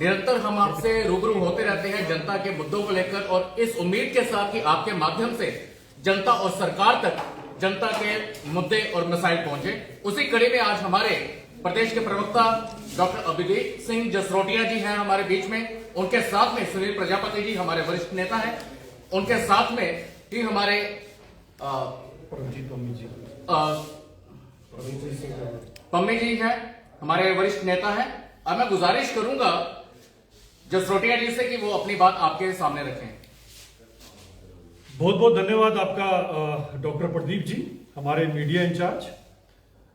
निरंतर हम आपसे रूबरू होते रहते हैं जनता के मुद्दों को लेकर, और इस उम्मीद के साथ कि आपके माध्यम से जनता और सरकार तक जनता के मुद्दे और मसाइल पहुंचे। उसी कड़ी में आज हमारे प्रदेश के प्रवक्ता डॉक्टर अभिजीत सिंह जसरोटिया जी हैं हमारे बीच में। उनके साथ में सुनील प्रजापति जी हमारे वरिष्ठ नेता हैं। उनके साथ में ही हमारे पम्मी जी हैं, हमारे वरिष्ठ नेता हैं। अब मैं गुजारिश करूंगा जसरोटिया जी से कि वो अपनी बात आपके सामने रखें। बहुत बहुत धन्यवाद आपका डॉक्टर प्रदीप जी, हमारे मीडिया इंचार्ज।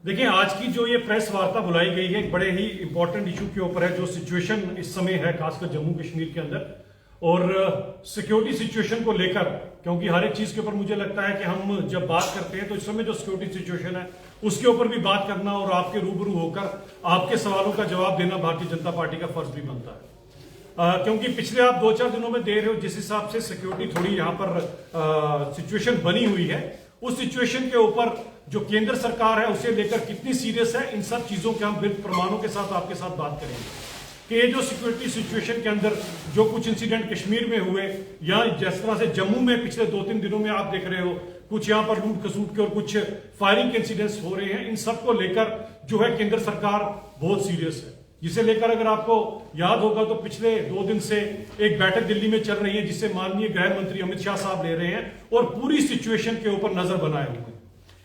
देखिए, आज की जो ये प्रेस वार्ता बुलाई गई है एक बड़े ही इंपॉर्टेंट इशू के ऊपर है, जो सिचुएशन इस समय है खासकर जम्मू कश्मीर के अंदर और सिक्योरिटी सिचुएशन को लेकर, क्योंकि हर एक चीज के ऊपर मुझे लगता है कि हम जब बात करते हैं तो इस समय जो सिक्योरिटी सिचुएशन है उसके ऊपर भी बात करना और आपके रूबरू होकर आपके सवालों का जवाब देना भारतीय जनता पार्टी का फर्ज भी बनता है। क्योंकि पिछले आप 2-4 दिनों में दे रहे हो जिस हिसाब से सिक्योरिटी थोड़ी यहाँ पर सिचुएशन बनी हुई है, उस सिचुएशन के ऊपर जो केंद्र सरकार है उसे लेकर कितनी सीरियस है, इन सब चीजों के हम विद प्रमाणों के साथ आपके साथ बात करेंगे कि ये जो सिक्योरिटी सिचुएशन के अंदर जो कुछ इंसिडेंट कश्मीर में हुए या जिस तरह से जम्मू में पिछले 2-3 दिनों में आप देख रहे हो कुछ यहाँ पर लूट खसूट के और कुछ फायरिंग के इंसिडेंट्स हो रहे हैं, इन सब को लेकर जो है केंद्र सरकार बहुत सीरियस है। जिसे लेकर अगर आपको याद होगा तो पिछले 2 दिन से एक बैठक दिल्ली में चल रही है जिसे माननीय गृह मंत्री अमित शाह साहब ले रहे हैं और पूरी सिचुएशन के ऊपर नजर बनाए हुए हैं।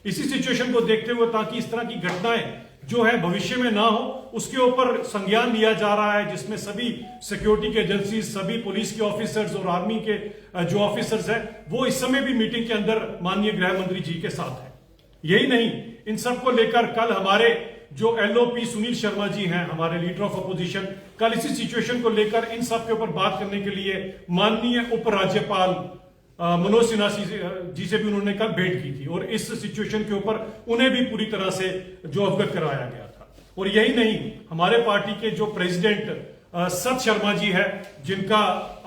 इसी सिचुएशन को देखते हुए ताकि इस तरह की घटनाएं जो है भविष्य में ना हो उसके ऊपर संज्ञान लिया जा रहा है, जिसमें सभी सिक्योरिटी के एजेंसी, सभी पुलिस के ऑफिसर्स और आर्मी के जो ऑफिसर्स हैं वो इस समय भी मीटिंग के अंदर माननीय गृह मंत्री जी के साथ है। यही नहीं, इन सब को लेकर कल हमारे जो एलओपी सुनील शर्मा जी हैं, हमारे लीडर ऑफ अपोजिशन, कल इसी सिचुएशन को लेकर इन सब के ऊपर बात करने के लिए माननीय उपराज्यपाल मनोज सिन्हा जी से भी उन्होंने कल भेंट की थी और इस सिचुएशन के ऊपर उन्हें भी पूरी तरह से जो अवगत कराया गया था। और यही नहीं, हमारे पार्टी के जो प्रेसिडेंट सत शर्मा जी है, जिनका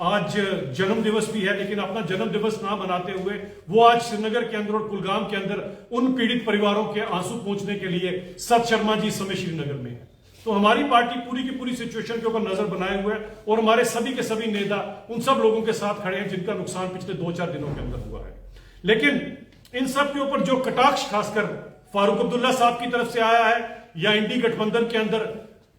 आज जन्म दिवस भी है, लेकिन अपना जन्म दिवस ना मनाते हुए वो आज श्रीनगर के अंदर और कुलगाम के अंदर उन पीड़ित परिवारों के आंसू पहुंचने के लिए सत शर्मा जी इस समय श्रीनगर में है। तो हमारी पार्टी पूरी की पूरी सिचुएशन के ऊपर नजर बनाए हुए है और हमारे सभी के सभी नेता उन सब लोगों के साथ खड़े हैं जिनका नुकसान पिछले 2-4 दिनों के अंदर हुआ है। लेकिन इन सब के ऊपर जो कटाक्ष खासकर फारूक अब्दुल्ला साहब की तरफ से आया है या इंडी गठबंधन के अंदर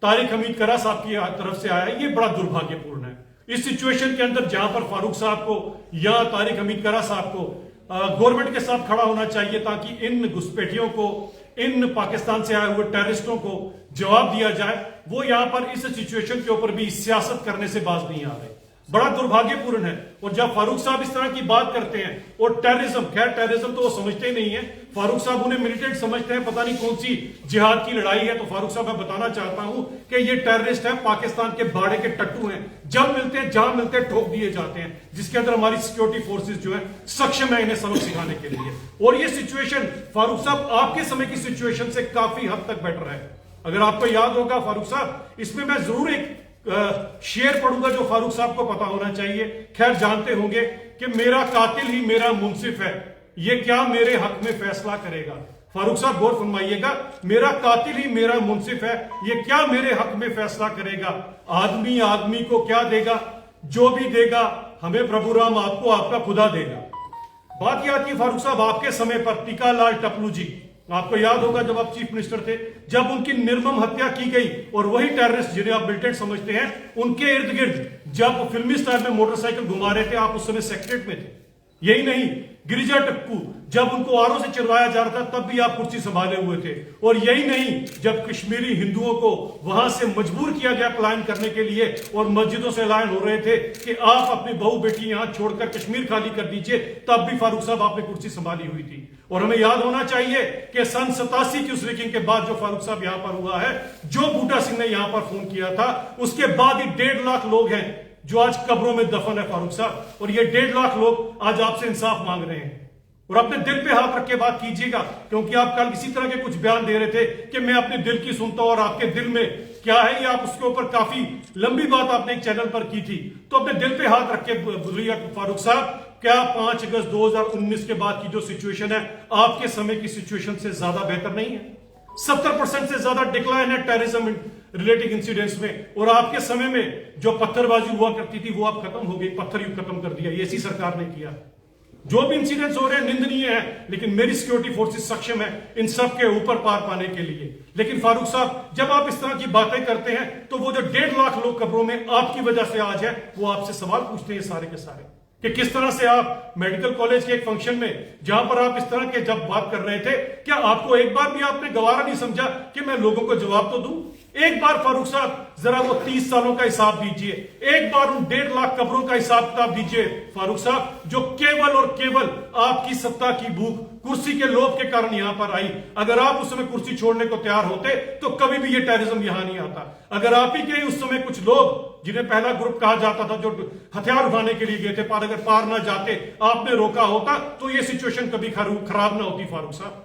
तारिक हमीद करा साहब की तरफ से आया है, ये बड़ा दुर्भाग्यपूर्ण है। इस सिचुएशन के अंदर जहां पर फारूक साहब को या तारिक हमीद करा साहब को गवर्नमेंट के साथ खड़ा होना चाहिए ताकि इन घुसपैठियों को, इन पाकिस्तान से आए हुए टेररिस्टों को जवाब दिया जाए, वो यहां पर इस सिचुएशन के ऊपर भी सियासत करने से बाज नहीं आ रहे। बड़ा दुर्भाग्यपूर्ण है। और जब फारूक साहब इस तरह की बात करते हैं और टेररिज्म, खैर टेररिज्म तो वो समझते ही नहीं है, फारूक साहब उन्हें मिलिटेंट समझते हैं, पता नहीं कौन सी जिहाद की लड़ाई है। तो फारूक साहब मैं बताना चाहता हूं कि ये टेररिस्ट है, पाकिस्तान के बाड़े के टट्टू हैं, जब मिलते हैं जहां मिलते हैं ठोक दिए जाते हैं, जिसके अंदर हमारी सिक्योरिटी फोर्सेज जो है सक्षम है इन्हें सबक सिखाने के लिए। और ये सिचुएशन फारूक साहब आपके समय की सिचुएशन से काफी हद तक बेटर है। अगर आपको याद होगा फारूक साहब, इसमें मैं जरूर एक शेर पढ़ूंगा जो फारूक साहब को पता होना चाहिए, खैर जानते होंगे कि मेरा कातिल ही मेरा मुंसिफ है, ये क्या मेरे हक में फैसला करेगा। फारूक साहब गौर फरमाइएगा, मेरा कातिल ही मेरा मुंसिफ है, ये क्या मेरे हक में फैसला करेगा। आदमी आदमी को क्या देगा, जो भी देगा हमें प्रभु राम आपको आपका खुदा देगा। बात यह आती है फारूक साहब आपके समय पर टीका लाल टपलू जी, आपको याद होगा जब आप चीफ मिनिस्टर थे, जब उनकी निर्मम हत्या की गई और वही टेररिस्ट जिन्हें आप मिलिटेंट समझते हैं उनके इर्द गिर्द जब फिल्मी स्टाइल में मोटरसाइकिल घुमा रहे थे, आप उस समय सेक्रेटरीट में थे। यही नहीं, गिरिजा टक्कू जब उनको आरओ से चिरवाया जा रहा था तब भी आप कुर्सी संभाले हुए थे। और यही नहीं, जब कश्मीरी हिंदुओं को वहां से मजबूर किया गया पलायन करने के लिए और मस्जिदों से ऐलान हो रहे थे कि आप अपनी बहू बेटी यहां छोड़कर कश्मीर खाली कर दीजिए, तब भी फारूक साहब आपने कुर्सी संभाली हुई थी। और हमें याद होना चाहिए कि सन 87 की उस रिगिंग के बाद जो फारूक साहब यहां पर हुआ है, जो बूटा सिंह ने यहां पर फोन किया था, उसके बाद ही 1.5 लाख लोग हैं जो आज कब्रों में दफन है फारूक साहब। और ये 1.5 लाख लोग आज आपसे इंसाफ मांग रहे हैं। और अपने दिल पे हाथ रख के बात कीजिएगा, क्योंकि आप कल इसी तरह के कुछ बयान दे रहे थे कि मैं अपने दिल की सुनता हूं और आपके दिल में क्या है, ये आप उसके ऊपर काफी लंबी बात आपने एक चैनल पर की थी। तो अपने दिल पे हाथ रख के बोलिए फारूक साहब, क्या 5 अगस्त 2019 के बाद की जो सिचुएशन है आपके समय की सिचुएशन से ज्यादा बेहतर नहीं है? 70% से ज्यादा डिक्लाइन है टेररिज्म रिलेटिंग इंसिडेंट्स में, और आपके समय में जो पत्थरबाजी हुआ करती थी वो अब खत्म हो गई, पत्थर युग खत्म कर दिया, ये इसी सरकार ने किया। जो भी इंसिडेंट्स हो रहे हैं निंदनीय है, लेकिन मेरी सिक्योरिटी फोर्सेस सक्षम है इन सब के ऊपर पार पाने के लिए। लेकिन फारूक साहब, जब आप इस तरह की बातें करते हैं तो वो जो 1.5 लाख लोग कब्रों में आपकी वजह से आज है, वो आपसे सवाल पूछते हैं सारे के सारे कि किस तरह से आप मेडिकल कॉलेज के एक फंक्शन में जहां पर आप इस तरह के जब बात कर रहे थे, क्या आपको एक बार भी आपने गवारा नहीं समझा कि मैं लोगों को जवाब तो दूं? एक बार फारूक साहब जरा वो 30 सालों का हिसाब दीजिए, एक बार उन 1.5 लाख कब्रों का हिसाब किताब दीजिए फारूक साहब, जो केवल और केवल आपकी सत्ता की भूख, कुर्सी के लोभ के कारण यहां पर आई। अगर आप उस समय कुर्सी छोड़ने को तैयार होते तो कभी भी ये टेररिज्म यहां नहीं आता। अगर आप ही के उस समय कुछ लोग जिन्हें पहला ग्रुप कहा जाता था, जो हथियार उठाने के लिए गए थे, पर अगर पार ना जाते, आपने रोका होता तो ये सिचुएशन कभी खराब ना होती फारूक साहब।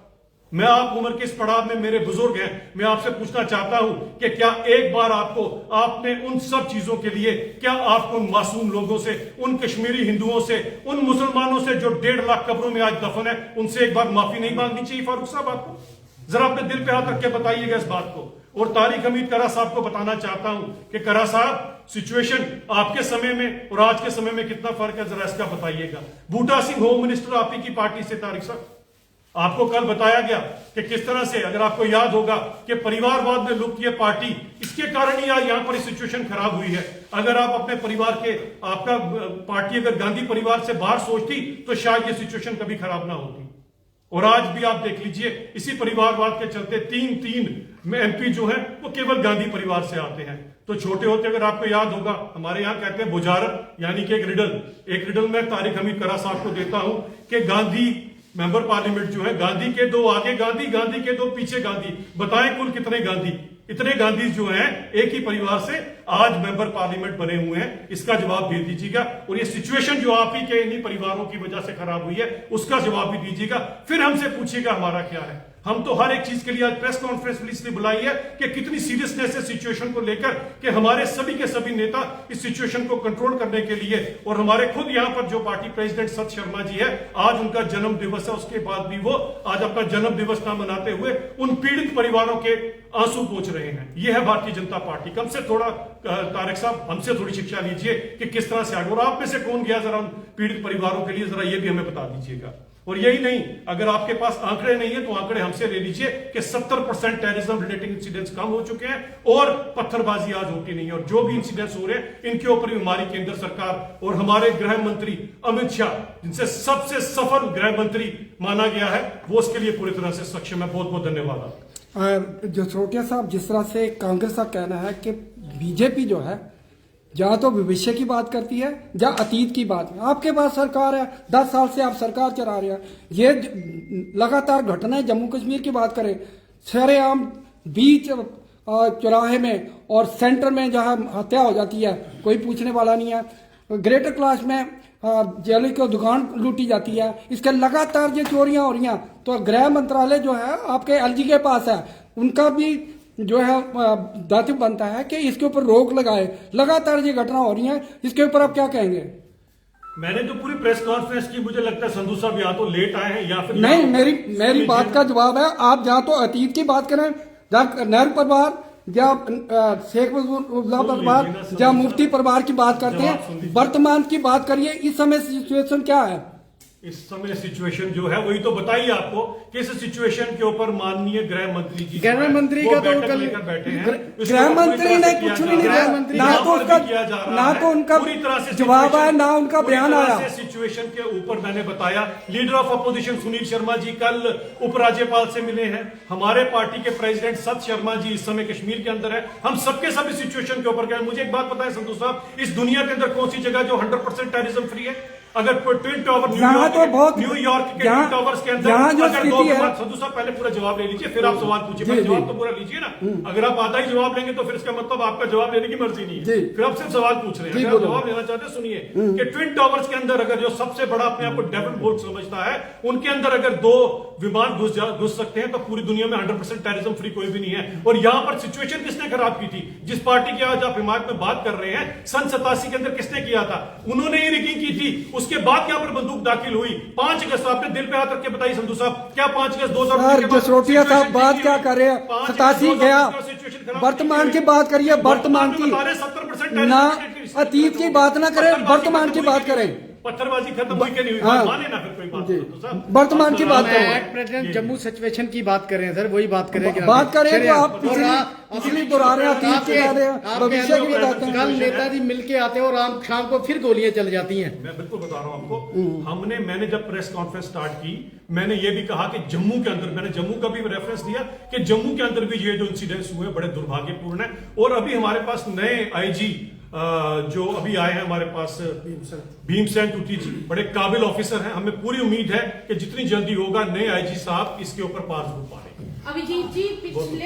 मैं आप उम्र के इस पड़ाव में, मेरे बुजुर्ग हैं, मैं आपसे पूछना चाहता हूं कि क्या एक बार आपने उन सब चीजों के लिए, क्या आपको उन मासूम लोगों से, उन कश्मीरी हिंदुओं से, उन मुसलमानों से जो 1.5 लाख कब्रों में आज दफन है, उनसे एक बार माफी नहीं मांगनी चाहिए फारूक साहब आपको? जरा अपने दिल पे हाथ रख के बताइएगा इस बात को। और तारिक हमीद करा साहब को बताना चाहता हूं कि करा साहब, सिचुएशन आपके समय में और आज के समय में कितना फर्क है, जरा इसका बताइएगा। बूटा सिंह होम मिनिस्टर आप ही की पार्टी से, तारिक साहब, आपको कल बताया गया कि किस तरह से, अगर आपको याद होगा कि परिवारवाद में लुप्त ये पार्टी, इसके कारण ही आज यहां पर सिचुएशन खराब हुई है। अगर आप अपने परिवार के, आपका पार्टी अगर गांधी परिवार से बाहर सोचती तो शायद ये सिचुएशन कभी खराब ना होती। और आज भी आप देख लीजिए, इसी परिवारवाद के चलते तीन एमपी जो है वो केवल गांधी परिवार से आते हैं। तो छोटे होते अगर आपको याद होगा, हमारे यहां कहते हैं बुझारत, यानी कि एक रिडल मैं तारिक हमीद करा साहब को देता हूं कि गांधी मेंबर पार्लियामेंट जो है, गांधी के 2 आगे गांधी, गांधी के 2 पीछे गांधी, बताएं कुल कितने गांधी? इतने गांधी जो हैं एक ही परिवार से आज मेंबर पार्लियामेंट बने हुए हैं, इसका जवाब दे दीजिएगा। और ये सिचुएशन जो आप ही के इन्हीं परिवारों की वजह से खराब हुई है, उसका जवाब भी दीजिएगा। फिर हमसे पूछिएगा हमारा क्या है। हम तो हर एक चीज के लिए आज प्रेस कॉन्फ्रेंस इसलिए बुलाई है कि कितनी सीरियसनेस है सिचुएशन को लेकर, कि हमारे सभी के सभी नेता इस सिचुएशन को कंट्रोल करने के लिए, और हमारे खुद यहां पर जो पार्टी प्रेसिडेंट सत शर्मा जी है, आज उनका जन्म दिवस है, उसके बाद भी वो आज अपना जन्म दिवस ना मनाते हुए उन पीड़ित परिवारों के आंसू पोंछ रहे हैं। यह है भारतीय जनता पार्टी। कम से थोड़ा तारिक साहब, हमसे थोड़ी शिक्षा लीजिए कि किस तरह से आगे, और आप में से कौन गया जरा उन पीड़ित परिवारों के लिए, जरा ये भी हमें बता दीजिएगा। और यही नहीं, अगर आपके पास आंकड़े नहीं है तो आंकड़े हमसे ले लीजिए कि 70% टेररिज्म रिलेटेड इंसिडेंट्स कम हो चुके हैं और पत्थरबाजी आज होती नहीं है। और जो भी इंसिडेंट्स हो रहे हैं इनके ऊपर भी हमारी केंद्र सरकार और हमारे गृह मंत्री अमित शाह, जिनसे सबसे सफल गृह मंत्री माना गया है, वो उसके लिए पूरी तरह से सक्षम है। बहुत बहुत धन्यवाद। जो छोटिया साहब, जिस तरह से कांग्रेस का कहना है कि बीजेपी जो है जहाँ तो भविष्य की बात करती है, जहाँ अतीत की बात है। आपके पास सरकार है, 10 साल से आप सरकार चला रहे हैं। ये लगातार घटनाएं, जम्मू कश्मीर की बात करें, सरेआम बीच चौराहे में और सेंटर में जहाँ हत्या हो जाती है, कोई पूछने वाला नहीं है। ग्रेटर क्लास में ज्वेलरी की दुकान लूटी जाती है। इसके लगातार ये चोरियां हो रही हैं। तो गृह मंत्रालय जो है आपके एलजी के पास है, उनका भी जो है दायित्व बनता है कि इसके ऊपर रोक लगाए। लगातार ये घटना हो रही है, इसके ऊपर आप क्या कहेंगे? मैंने तो पूरी प्रेस कॉन्फ्रेंस की, मुझे लगता है संधू साहब या तो लेट आए हैं या फिर नहीं। मेरी बात का जवाब है, आप जहाँ तो अतीत की बात करें, जहाँ नेहरू परिवार या शेख मुजीबुर परिवार, जहाँ मुफ्ती परिवार की बात करते हैं, वर्तमान की बात करिए। इस समय सिचुएशन क्या है? इस समय सिचुएशन जो है वही तो बताइए आपको कि इस सिचुएशन के ऊपर माननीय गृह मंत्री जी, गृह मंत्री का तो कल बैठे हैं, गृह मंत्री ने कुछ भी नहीं, गृह मंत्री ना तो उसका, ना तो उनका पूरी तरह से जवाब आया, ना उनका बयान आया। सिचुएशन के ऊपर मैंने बताया, leader of opposition Sunil Sharma ji कल उपराज्यपाल से मिले हैं। हमारे पार्टी के प्रेसिडेंट सत शर्मा जी इस समय कश्मीर के अंदर है। हम सबके सब इस सिचुएशन के ऊपर गए। मुझे एक बात बताएं संतोष साहब, इस दुनिया के अंदर कौन सी जगह जो 100% टेररिज्म फ्री है? अगर ट्विन टावर न्यूयॉर्क के ट्विन टावर्स के अंदर अगर 2 संधू साहब पहले पूरा जवाब ले लीजिए, फिर आप सवाल पूछिए। पहले जवाब तो पूरा लीजिए ना। अगर आप आधा ही जवाब लेंगे तो फिर इसका मतलब आपका जवाब लेने की मर्जी नहीं है। फिर आप सिर्फ सवाल पूछ रहे हैं। अगर आप जवाब लेना चाहते हैं सुनिए कि ट्विन टावर्स के अंदर अगर जो सबसे बड़ा अपने आप को डेवलप बोर्ड समझता है, उनके अंदर अगर 2 विमान घुस सकते हैं, तो पूरी दुनिया में 100% टेररिज्म फ्री कोई भी नहीं है। और यहां पर सिचुएशन किसने खराब की थी? जिस पार्टी की आज आप हिमायत में बात कर रहे हैं, सन 87 के अंदर किसने किया था? उन्होंने ही रिगिंग की थी। उसके बाद यहां पर बंदूक दाखिल हुई। 5 अगस्त, आपने दिल पे हाथ रख के बताइए संधू साहब, क्या 5 अगस्त 2000 जसरोटिया साहब बात क्या कर रहे हैं? 87 गया, वर्तमान की बात करिए, वर्तमान की 70% ना, अतीत की बात ना करें, वर्तमान की बात करें। पत्थरबाजी खत्म हुई कि नहीं हुई? हाँ। माने ना फिर कोई बात जी। तो साहब। वर्तमान की बात करें। एट प्रेजेंट जम्मू सिचुएशन की बात करें सर, वही बात करें। बात करें तो आप पिछली दोहरा रहे हैं, अतीत की कह रहे हैं, भविष्य की बताते हैं। कल नेताजी मिलके आते हैं और आम शाम को फिर गोलियां चल जाती हैं। मैं बिल्कुल बता रहा हूं आपको, मैंने जब प्रेस कॉन्फ्रेंस स्टार्ट की, मैंने ये भी कहा कि जम्मू के अंदर, मैंने जम्मू का भी रेफरेंस दिया कि जम्मू के अंदर भी ये जो इंसिडेंट्स हुए बड़े दुर्भाग्यपूर्ण है। और अभी हमारे पास नए आईजी जो अभी आए हैं हमारे पास, भीमसेन टूटी जी, बड़े काबिल ऑफिसर हैं। हमें पूरी उम्मीद है कि जितनी जल्दी होगा नए आईजी साहब इसके ऊपर पास हो पाएंगे। अभिजीत जी, पिछले